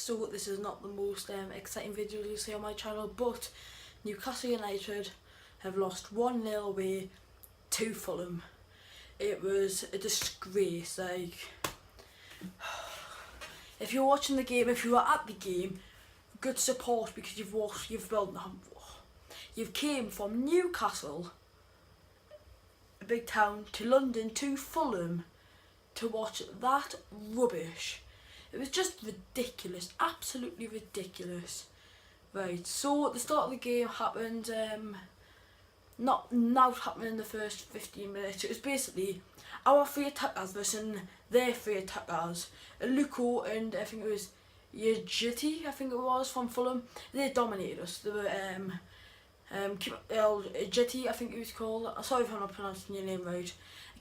So this is not the most exciting video you'll see on my channel, but Newcastle United have lost 1-0 away to Fulham. It was a disgrace. Like, if you're watching the game, if you are at the game, good support, because you've came from Newcastle, a big town, to London, to Fulham to watch that rubbish. It was just ridiculous, absolutely ridiculous. Right, so the start of the game happened, not happened in the first 15 minutes. It was basically our 3 attackers versus their 3 attackers. Luko and I think it was Yejiti, I think it was, from Fulham. They dominated us. They were Jetty, I think it was called. Sorry if I'm not pronouncing your name right.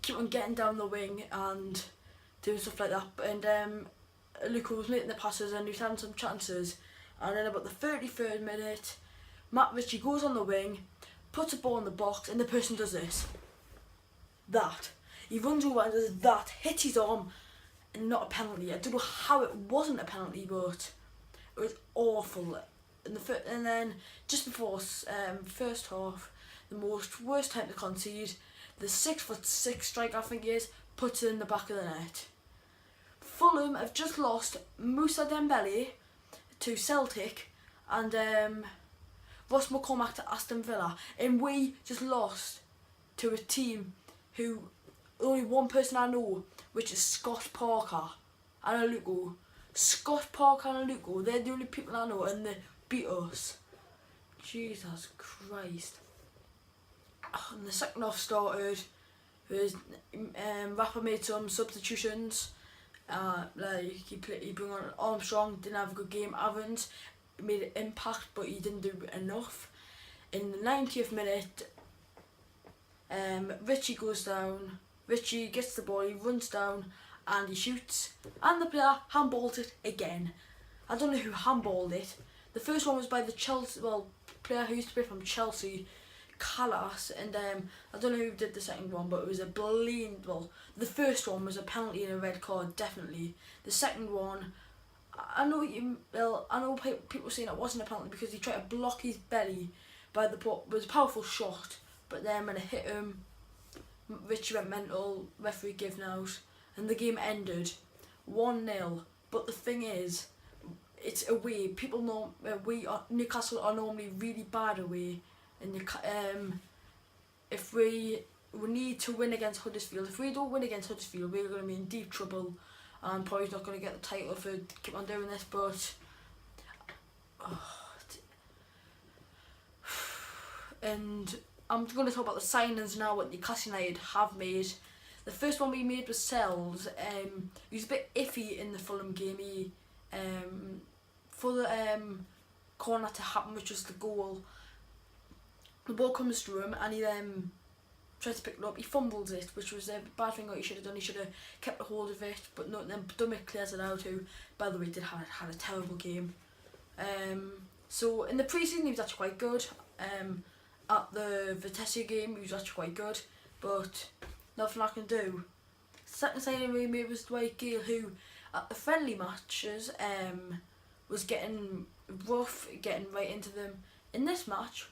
Keep on getting down the wing and doing stuff like that. And Luko was making the passes and he was having some chances. And then about the 33rd minute, Matt Ritchie goes on the wing, puts a ball in the box, and the person does this. That. He runs over and does that, hits his arm, and not a penalty. I don't know how it wasn't a penalty, but it was awful. And then just before first half, the worst time to concede, the 6'6" striker, I think he is, puts it in the back of the net. Fulham have just lost Moussa Dembele to Celtic and Ross McCormack to Aston Villa, and we just lost to a team who only one person I know, which is Scott Parker and Luko. Scott Parker and Luko, they're the only people I know, and they beat us. Jesus Christ. And the second half started with Rapper made some substitutions. Like he brought on Armstrong, didn't have a good game. Evans made an impact, but he didn't do enough. In the 90th minute, Ritchie goes down. Ritchie gets the ball, he runs down and he shoots, and the player handballed it again. I don't know who handballed it. The first one was by the Chelsea, player who used to play from Chelsea, Callas, and I don't know who did the second one, but it was a blatant. The first one was a penalty and a red card, definitely. The second one, I know people saying it wasn't a penalty because he tried to block his belly by the ball. It was a powerful shot, but then when it hit him, Richie went mental. Referee gave out, and the game ended 1-0. But the thing is, it's away. People know Newcastle are normally really bad away. And if we need to win against Huddersfield. If we don't win against Huddersfield, we're going to be in deep trouble. And probably not going to get the title if we keep on doing this. But and I'm going to talk about the signings now. What Newcastle United have made. The first one we made was Sells. He was a bit iffy in the Fulham game. He for the corner to happen, which was the goal. The ball comes to him and he tries to pick it up. He fumbles it, which was a bad thing that he should have done. He should have kept a hold of it, but no. Then Dummett clears it out, who, by the way, had a terrible game. So in the pre-season he was actually quite good. At the Vitesse game he was actually quite good, but nothing I can do. Second signing we made was Dwight Gale, who at the friendly matches was getting rough, getting right into them. In this match,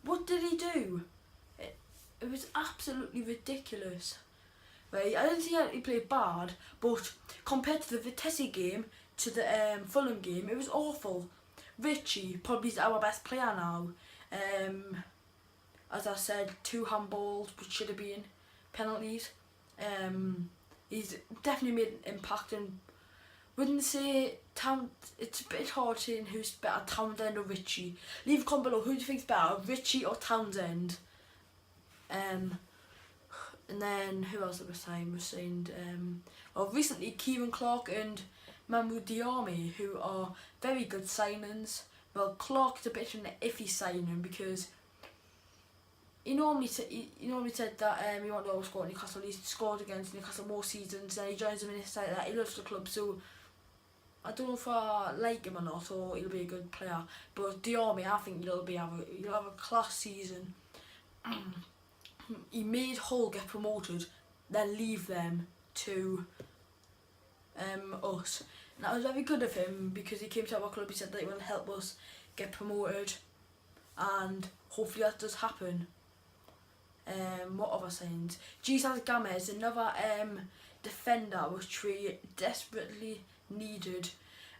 what did he do? It was absolutely ridiculous. Right, I didn't see how he played bad, but compared to the Vitesse game, to the Fulham game, it was awful. Ritchie, probably is our best player now. As I said, 2 handballs, which should have been penalties. He's definitely made an impact, and wouldn't say it's a bit hard saying who's better, Townsend or Ritchie. Leave a comment below, who do you think's better, Ritchie or Townsend? And then who else was signed? Recently Kieran Clark and Mahmoud Diarmi, who are very good signings. Well, Clark's a bit of an iffy signing because he normally said that he wanted to always score at Newcastle. He's scored against Newcastle more seasons, and he joins them in his side that he loves the club. So I don't know if I like him or not, or he'll be a good player. But Diarmi, I think he'll have a class season. He made Hull get promoted, then leave them to us. that was very good of him because he came to our club, he said that he will help us get promoted, and hopefully that does happen. What other signs? Jesus Gomez, another defender which we desperately needed.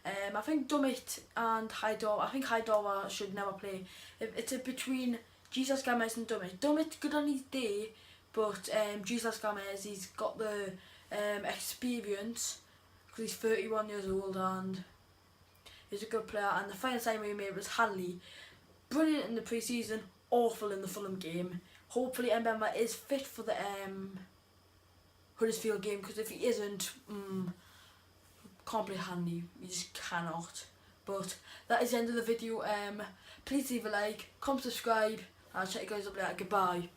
I think Dummett and Haidor, I think Haidor should never play. It's between Jesus Gomez and Dummett. Dummett good on his day, but Jesus Gomez, he's got the experience because he's 31 years old and he's a good player. And the final sign we made was Hanley. Brilliant in the pre-season, awful in the Fulham game. Hopefully Mbemba is fit for the Huddersfield game, because if he isn't, can't play Hanley. You just cannot. But that is the end of the video. Please leave a like, come subscribe, and I'll check you guys up later. Goodbye.